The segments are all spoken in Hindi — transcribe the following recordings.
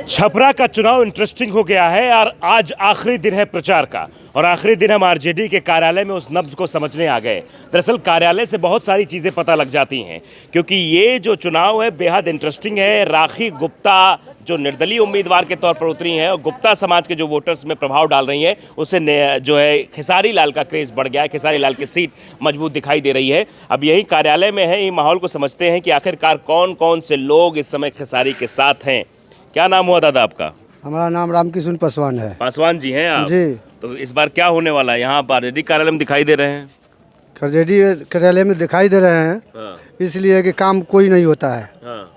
छपरा का चुनाव इंटरेस्टिंग हो गया है और आज आखिरी दिन है प्रचार का और आखिरी दिन हम आरजेडी के कार्यालय में उस नब्ज को समझने आ गए। दरअसल कार्यालय से बहुत सारी चीज़ें पता लग जाती हैं क्योंकि ये जो चुनाव है बेहद इंटरेस्टिंग है। राखी गुप्ता जो निर्दलीय उम्मीदवार के तौर पर उतरी हैं और गुप्ता समाज के जो वोटर्स में प्रभाव डाल रही हैं उससे जो है खेसारी लाल का क्रेज़ बढ़ गया है। खेसारी लाल की सीट मजबूत दिखाई दे रही है। अब यही कार्यालय में है, ये माहौल को समझते हैं कि आखिरकार कौन कौन से लोग इस समय खेसारी के साथ हैं। क्या नाम हुआ दादा आपका? हमारा नाम रामकिशन पासवान है। पासवान जी हैं आप? जी। तो इस बार क्या होने वाला है? यहाँ आरजेडी कार्यालय में दिखाई दे रहे हैं। आरजेडी कार्यालय में दिखाई दे रहे हैं। हाँ। इसलिए कि काम कोई नहीं होता है। हाँ।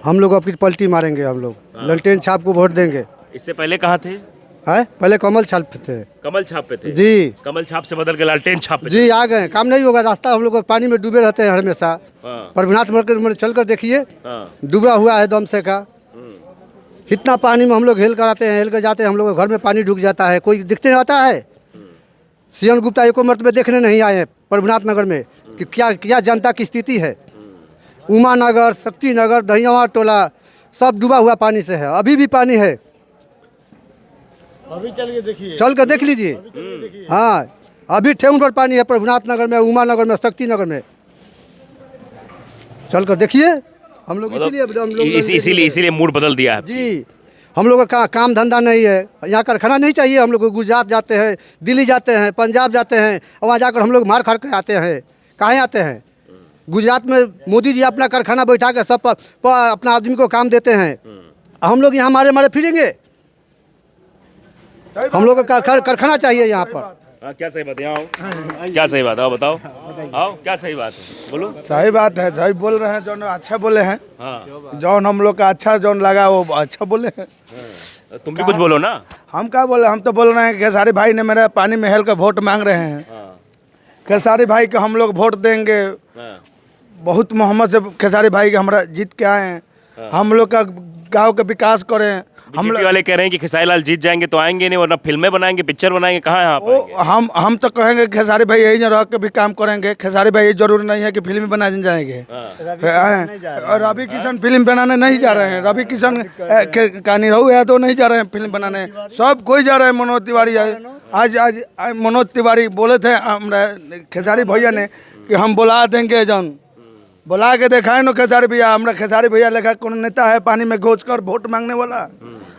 हम लोग अपनी पलटी मारेंगे। हम लोग ललटेन छाप को वोट देंगे। इससे पहले कहाँ थे? है पहले कमल छाप पे थे। कमल छाप पे थे जी। कमल छाप से बदल के लालटेन छाप पे जी आ गए। काम नहीं होगा। रास्ता हम लोग पानी में डूबे रहते हैं हमेशा। हाँ। प्रभुनाथ मंदिर चल कर देखिए। हाँ। डूबा हुआ है दम से का। इतना पानी में हम लोग हेल कर आते हैं, हेल कर जाते हैं। हम लोग घर में पानी ढुक जाता है। कोई दिखते नहीं आता है। सीएम गुप्ता एको मरतबे देखने नहीं आए हैं प्रभुनाथ नगर में कि क्या क्या जनता की स्थिति है। उमा नगर, शक्ति नगर, दहियावा टोला सब डूबा हुआ पानी से है। अभी भी पानी है। अभी चल के देखिए, चल कर देख लीजिए। हाँ अभी ठेउन पर पानी है। प्रभुनाथ नगर में, उमा नगर में, शक्ति नगर में चल कर देखिए। हम लोग इसीलिए मूड बदल दिया है जी। हम लोग का काम धंधा नहीं है। यहाँ कारखाना नहीं चाहिए। हम लोग गुजरात जाते हैं, दिल्ली जाते हैं, पंजाब जाते हैं और वहाँ जाकर हम लोग मार खाड़ कर आते हैं। कहाँ आते हैं? गुजरात में मोदी जी अपना कारखाना बैठा कर सब अपना आदमी को काम देते हैं। हम लोग यहाँ मारे मारे फिरेंगे। हम लोग का कारखाना चाहिए यहाँ पर। क्या सही बात है? यहाँ क्या सही बात है? आओ बताओ। आओ क्या सही बात है? बोलो। सही बात है। सही बोल रहे हैं। जो अच्छा बोले हैं। हाँ। जौन हम लोग का अच्छा जौन लगा वो अच्छा बोले हैं। तुम भी कुछ बोलो ना। हम क्या बोले? हम तो बोल रहे हैं खेसारी भाई ने मेरा पानी में हेल कर वोट मांग रहे हैं। खेसारी भाई को हम लोग वोट देंगे। बहुत मोहम्मद से खेसारी भाई के हमारा जीत के आए हैं। हम लोग का गांव का विकास करें। हम वाले कह रहे हैं कि खेसारी लाल जीत जाएंगे तो आएंगे नहीं, वरना फिल्में बनाएंगे, पिक्चर बनाएंगे। कहाँ यहाँ हम तो कहेंगे खेसारी भाई यही रह के भी काम करेंगे। खेसारी भाई जरूरी नहीं है कि फिल्म बनाने जाएंगे। और रवि किशन फिल्म बनाने नहीं जा रहे हैं। रवि किशन का निरहू है तो नहीं जा रहे हैं फिल्म बनाने। सब कोई जा रहे हैं। मनोज तिवारी आज मनोज तिवारी बोले थे खेसारी भैया ने कि हम बुला देंगे जन बुला के दिखाए ना खेसारी भैया। हमारा खेसारी भैया लेखा कौन नेता है पानी में घुस कर वोट मांगने वाला?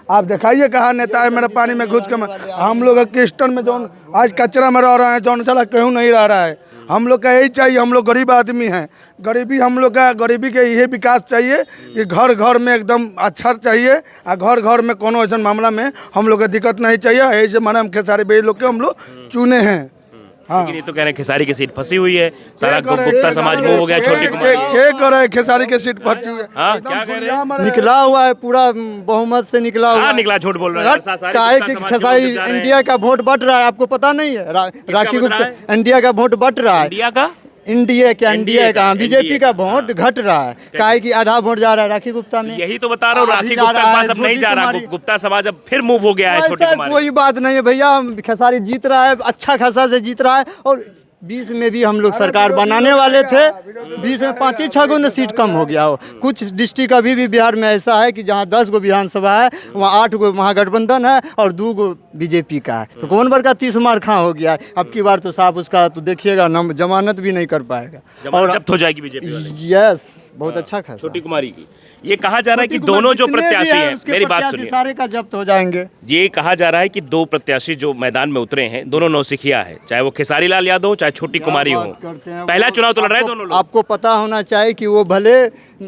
आप दिखाइए कहाँ नेता है मेरा पानी में घुस कर। हम लोग किस्टन में जौन आज कचरा में रह रहे हैं, जौन चला कहूँ नहीं रह रहा है। हम लोग का यही चाहिए। हम लोग गरीब आदमी हैं। गरीबी हम लोग का गरीबी के यही विकास चाहिए कि घर घर में एकदम अच्छा चाहिए और घर घर में कोनो ऐसा मामला में हम लोग का दिक्कत नहीं चाहिए। यही से माने हम खेसारी भाई लोग के हम लोग चुने हैं। हाँ। लेकिन ये तो कह रहे हैं खेसारी की सीट फंसी हुई है। सारा गुप्ता समाज मूव हो गया। छोटी कुमारी क्या कर रहे हैं? खेसारी की सीट फंसी हुई है। हाँ क्या कह रहे हैं? निकला हुआ है पूरा बहुमत से निकला हुआ। निकला झूठ बोल रहा है। काहे कि खेसारी इंडिया का वोट बट रहा है। आपको पता नहीं है? राखी गुप्ता इंडिया का वोट बट रहा है। इंडिया का बीजेपी का वोट घट रहा है। काहे कि आधा वोट जा रहा है राखी गुप्ता में। यही तो बता रहा हूँ। राखी गुप्ता के पास अब नहीं जा रहा। गुप्ता समाज अब फिर मूव हो गया है। छोटी कुमारी कोई बात नहीं है भैया। खेसारी जीत रहा है, अच्छा खासा से जीत रहा है। और 20 में भी हम लोग सरकार बनाने वाले थे। 20 में 5-6 गो सीट कम हो गया हो। कुछ डिस्ट्रिक्ट अभी भी बिहार में ऐसा है कि जहाँ 10 गो विधानसभा है वहाँ 8 गो महागठबंधन है और 2 गो बीजेपी का है। तो कौन बार का 30 मार खा हो गया है। अब की बार तो साहब उसका तो देखिएगा ना, जमानत भी नहीं कर पाएगा और जब्त हो जाएगी बीजेपी वाले। यस बहुत अच्छा खासा। छोटी कुमारी की ये कहा जा रहा है कि दोनों जो प्रत्याशी हैं, मेरी बात सुनिए, सारे का जब्त हो जाएंगे। ये कहा जा रहा है कि 2 प्रत्याशी जो मैदान में उतरे हैं दोनों नौसिखिया है, चाहे वो खेसारी लाल यादव हो चाहे छोटी कुमारी हो। पहला चुनाव तो लड़ रहे हैं दोनों लोग। आपको पता होना चाहिए कि वो भले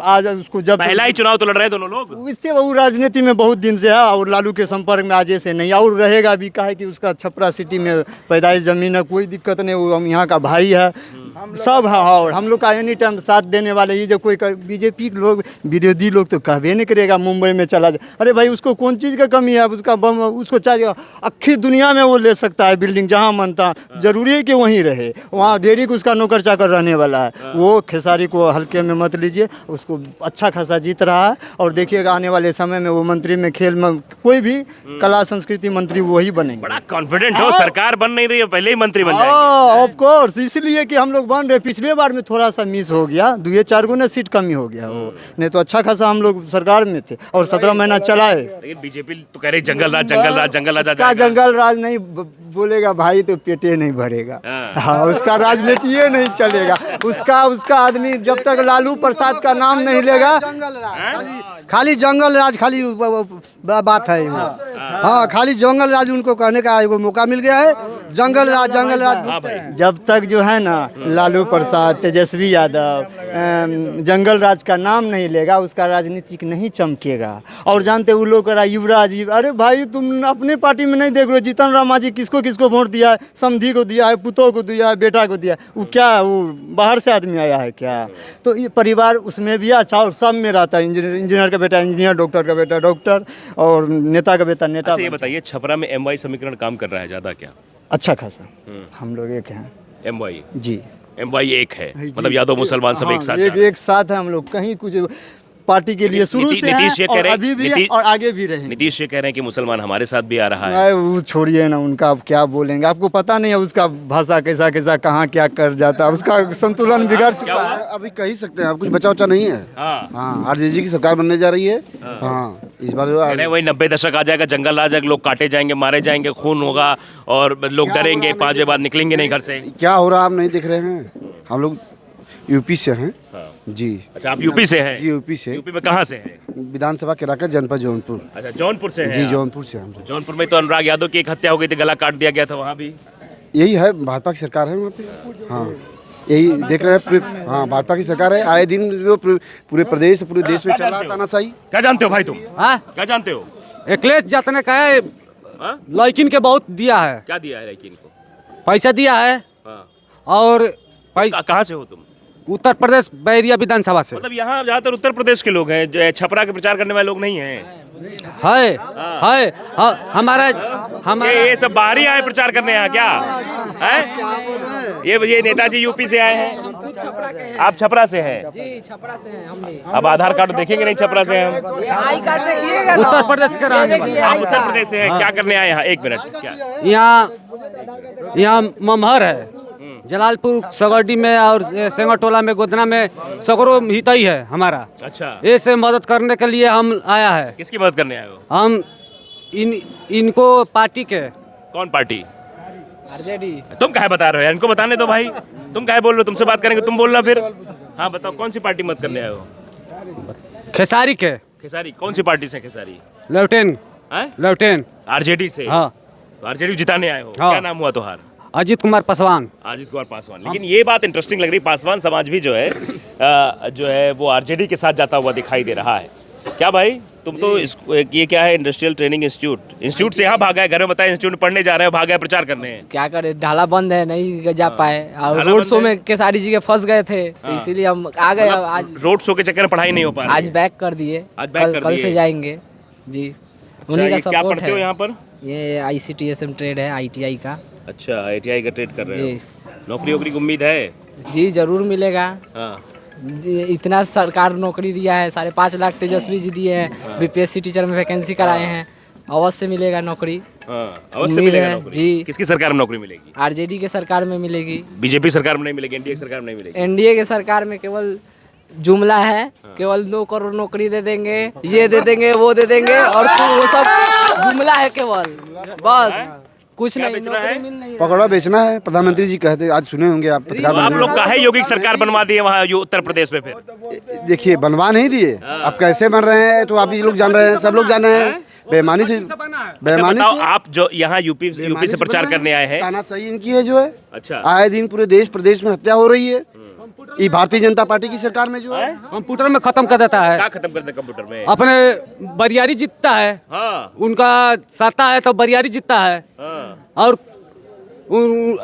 आज उसको जब पहला ही चुनाव तो लड़ रहे हैं दोनों लोग। इससे वो राजनीति में बहुत दिन से है और लालू के संपर्क में आज से नहीं और रहेगा भी। कहा है कि उसका छपरा सिटी में पैदाइश जमीन है, कोई दिक्कत नहीं। वो हम यहाँ का भाई है सब है। और हम लोग का एनी टाइम साथ देने वाले। ये जो कोई बीजेपी लोग विरोधी लोग तो कहवे नहीं करेगा मुंबई में चला जाए। अरे भाई उसको कौन चीज़ का कमी है? उसको चाहिए अक्खी दुनिया में वो ले सकता है बिल्डिंग जहाँ मनता। जरूरी है कि वहीं रहे। वहाँ डेरी को उसका नौकर चाकर रहने वाला है। वो खेसारी को हल्के में मत लीजिए। उसको अच्छा खासा जीत रहा है और देखिएगा आने वाले समय में वो मंत्री में खेल में कोई भी कला संस्कृति मंत्री वही बनेंगे। बड़ा कॉन्फिडेंट हो। सरकार बन नहीं रही है, पहले ही मंत्री बन जाएंगे। Of course. इसलिए कि हम लोग बन रहे, पिछले बार में थोड़ा सा मिस हो गया, 2-4 गुना सीट कमी हो गया वो, नहीं तो अच्छा खासा हम लोग सरकार में थे और 17 महीना चलाए। लेकिन बीजेपी तो कह रही जंगल राज जंगल राज जंगल राज आ उसका जाएगा। जंगल राज नहीं बोलेगा भाई तो पेटे नहीं भरेगा। हाँ। हाँ, उसका राजनीति ये नहीं चलेगा। उसका आदमी जब तक लालू प्रसाद का नाम नहीं लेगा, खाली जंगल राज खाली बात है वो। हाँ, खाली जंगल राज उनको कहने का एगो मौका मिल गया है। जंगल राज हाँ भाई। जब तक जो है ना लालू प्रसाद, तेजस्वी यादव जंगल राज का नाम नहीं लेगा, उसका राजनीतिक नहीं चमकेगा। और जानते वो लोग करा युवराज, अरे भाई तुम अपने पार्टी में नहीं देख रहे हो, जीतन राम मांझी किसको किसको वोट दिया है, समधी को दिया है, पुतों को दिया है, बेटा को दिया है। वो क्या वो बाहर से आदमी आया है क्या? तो ये परिवार उसमें भी अच्छा और सब में रहता है। इंजीनियर का बेटा इंजीनियर, डॉक्टर का बेटा डॉक्टर, और नेता का बेटा नेता। अच्छा ये बताइए, छपरा में एमवाई समीकरण काम कर रहा है ज़्यादा क्या? अच्छा खासा हम लोग एक हैं एमवाई जी। एमवाई एक है, मतलब यादव मुसलमान सब एक साथ एक साथ है हम लोग। कहीं कुछ पार्टी के लिए शुरू से नीतीश ये हैं कह और रहे अभी भी हैं और आगे भी रहेंगे। नीतीश ये कह रहे हैं कि मुसलमान हमारे साथ भी आ रहा है। अरे वो छोड़िए ना, उनका आप क्या बोलेंगे, आपको पता नहीं है उसका भाषा कैसा कैसा कहाँ क्या कर जाता है, उसका संतुलन बिगड़ चुका है। अभी कह ही सकते हैं, अब कुछ बचा उचा नहीं है। हाँ हाँ, आरजेडी की सरकार बनने जा रही है। हाँ, इस बार कह रहे हैं वही 90 दशक आ जाएगा, जंगल राज, लोग काटे जाएंगे, मारे जाएंगे, खून होगा और लोग डरेंगे, 5 बजे बाद निकलेंगे नहीं घर से। क्या हो रहा है आप नहीं देख रहे हैं? हम लोग यूपी से हैं जी। अच्छा आप यूपी से हैं? जी, यूपी से। यूपी में कहाँ से हैं? विधानसभा के राका जनपद जौनपुर। अच्छा जौनपुर से हैं जी, आप? जौनपुर से हम लोग। जौनपुर में तो अनुराग यादव की एक हत्या हो गई थी, गला काट दिया गया था वहाँ भी। यही है, भाजपा की सरकार है वहाँ पे। हाँ, यही देख रहे हैं। हाँ, भाजपा की सरकार है। आए दिन जो पूरे प्रदेश पूरे देश में चल रहा है तानाशाही। क्या जानते हो भाई तुम? हाँ, क्या जानते हो? अखिलेश यादव ने कहा है हाँ? लड़किन के बहुत दिया है, क्या दिया है लेकिन को? पैसा दिया है। हाँ। और पैसा कहाँ से हो तुम? उत्तर प्रदेश बैरिया विधानसभा से मतलब यहाँ ज्यादातर उत्तर प्रदेश के लोग हैं, जो छपरा के प्रचार करने वाले लोग नहीं हैं। है। हाँ, हमारा ये सब बाहरी आए प्रचार करने यहाँ क्या है? ये नेताजी यूपी से आए हैं, आप छपरा से हैं? जी, छपरा से हैं हम भी। अब आधार कार्ड देखेंगे नहीं छपरा से हैं हम? ये आई कार्ड देखिएगा ना। उत्तर प्रदेश के रहने वाले। आप उत्तर प्रदेश से हैं, क्या करने आए यहाँ? एक मिनट, क्या यहाँ ममहर है, जलालपुर सगड़ी में और सेंगटोला में, गोदना में सगरो हित ही है हमारा। अच्छा, ऐसे मदद करने के लिए हम आया है। किसकी मदद करने आए हो? हम इनको पार्टी के। कौन पार्टी? आरजेडी। तुम काहे बता रहे हो यार, इनको बताने दो भाई। तुम काहे बोल रहे हो? तुमसे बात करेंगे, तुम बोलना फिर। हाँ बताओ, कौन सी पार्टी मदद करने आए हो? खेसारी के। खेसारी कौन सी पार्टी से? खेसारी लेफ्टेन आरजेडी से। हाँ, तो आरजेडी जिताने आए हो? हाँ। क्या नाम हुआ तुम्हारा? अजीत कुमार पासवान। अजीत कुमार पासवान। लेकिन ये बात इंटरेस्टिंग लग रही, पासवान समाज भी जो है वो आरजेडी के साथ जाता हुआ दिखाई दे रहा है। क्या भाई तुम तो ये क्या है, इंडस्ट्रियल ट्रेनिंग इंस्टीट्यूट से यहाँ भागा है, घर में बताया इंस्टीट्यूट में पढ़ने जा रहे हो, भागा है प्रचार करने हैं। क्या करे, ढाला बंद है, नहीं जा पाए। और ढाला रोड बंद शो है? में केसारी जी के फंस गए थे, तो इसीलिए हम आ गए। अब आज रोड शो के चक्कर में पढ़ाई नहीं हो पा रही आज है। बैक कर दिए। आज बैक कर कल दिए। से जाएंगे जी। अच्छा, उन्हीं का ये क्या सपोर्ट पढ़ते हो है। यहाँ पर? ये ICTSM ट्रेड है, ITI का। अच्छा, ITI का ट्रेड कर रहे जी हो। नौकरी वोकरी की उम्मीद है? जी, जरूर मिलेगा। हाँ। इतना सरकार नौकरी दिया है, 5.5 लाख तेजस्वी जी दिए हैं। BPSC टीचर में वैकेंसी कराए हैं, अवश्य मिलेगा नौकरी। हाँ, अवश्य उम्मीद मिलेगा है, नौकरी। जी। किसकी सरकार में नौकरी मिलेगी? आरजेडी के सरकार में मिलेगी। बीजेपी सरकार में नहीं मिलेगी, एनडीए की सरकार में नहीं मिलेगी। एनडीए के सरकार में केवल जुमला है, केवल 2 करोड़ नौकरी दे देंगे, ये दे देंगे, वो दे देंगे, और वो सब जुमला है केवल, बस कुछ नहीं। बेचना है? नौकरी मिल नहीं रही। पकौड़ा बेचना है, प्रधानमंत्री जी कहते, आज सुने होंगे आप पत्रकार तो आप बन लोग काहे योगी की सरकार बनवा दिए वहाँ उत्तर प्रदेश में? फिर देखिए, बनवा नहीं दिए। अब कैसे बन रहे हैं तो आप ही लोग जान रहे हैं, सब लोग जान रहे हैं। बेईमानी से अच्छा बेईमानी बताओ, से आप जो यहाँ यूपी से प्रचार करने आए हैं। तानाशाही इनकी है जो है। अच्छा, आए दिन पूरे देश प्रदेश में हत्या हो रही है। ये भारतीय जनता पार्टी की सरकार में जो है कंप्यूटर में खत्म कर देता है। क्या खत्म करते कंप्यूटर में? अपने बरियारी जीतता है, हाँ उनका सत्ता है तो बरियारी जीतता है, हाँ। और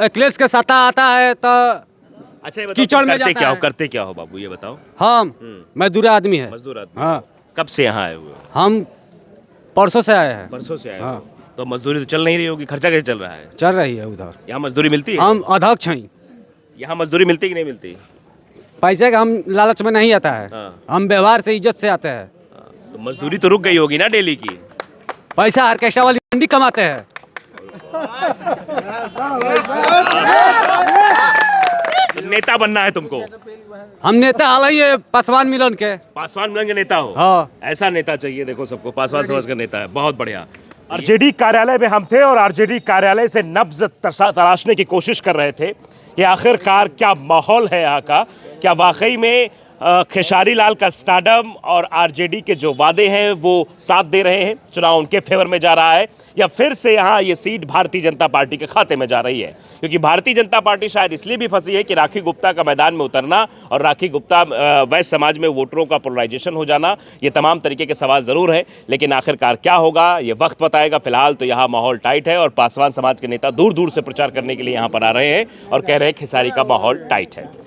अखिलेश के सत्ता आता है तो अच्छा ये बताओ, कीचड़ तुम में करते जाता क्या हो? है। करते क्या हो बाबू, ये बताओ। हम मजदूर आदमी है। मजदूर आदमी। हाँ, कब से यहाँ आए हुए हो? हम परसों से आए हैं। परसों से आए हाँ। हो। तो मजदूरी तो चल नहीं रही होगी, खर्चा कैसे चल रहा है? चल रही है उधर। यहाँ मजदूरी मिलती है? हम अध्यक्ष हैं। यहाँ मजदूरी मिलती कि नहीं मिलती? पैसे का हम लालच में नहीं आता है, हाँ। हम व्यवहार से इज्जत से आते हैं। तो मजदूरी तो रुक गई होगी ना डेली की? पैसा ऑर्केस्ट्रा वाली मंडी कमाते हैं। नेता बनना है तुमको? हम नेता हाल ही है पासवान मिलन के। पासवान मिलन के नेता हो? हाँ। ऐसा नेता चाहिए, देखो सबको पासवान समाज का नेता है, बहुत बढ़िया। आरजेडी कार्यालय में हम थे और आरजेडी कार्यालय से नब्ज तराशने की कोशिश कर रहे थे कि आखिरकार क्या माहौल है यहाँ का, क्या वाकई में खेसारी लाल का स्टारडम और आरजेडी के जो वादे हैं वो साथ दे रहे हैं, चुनाव उनके फेवर में जा रहा है, या फिर से यहाँ ये सीट भारतीय जनता पार्टी के खाते में जा रही है। क्योंकि भारतीय जनता पार्टी शायद इसलिए भी फंसी है कि राखी गुप्ता का मैदान में उतरना और राखी गुप्ता वैश्य समाज में वोटरों का पोलराइजेशन हो जाना, ये तमाम तरीके के सवाल ज़रूर हैं, लेकिन आखिरकार क्या होगा ये वक्त बताएगा। फिलहाल तो यहाँ माहौल टाइट है और पासवान समाज के नेता दूर दूर से प्रचार करने के लिए यहाँ पर आ रहे हैं और कह रहे हैं खेसारी का माहौल टाइट है।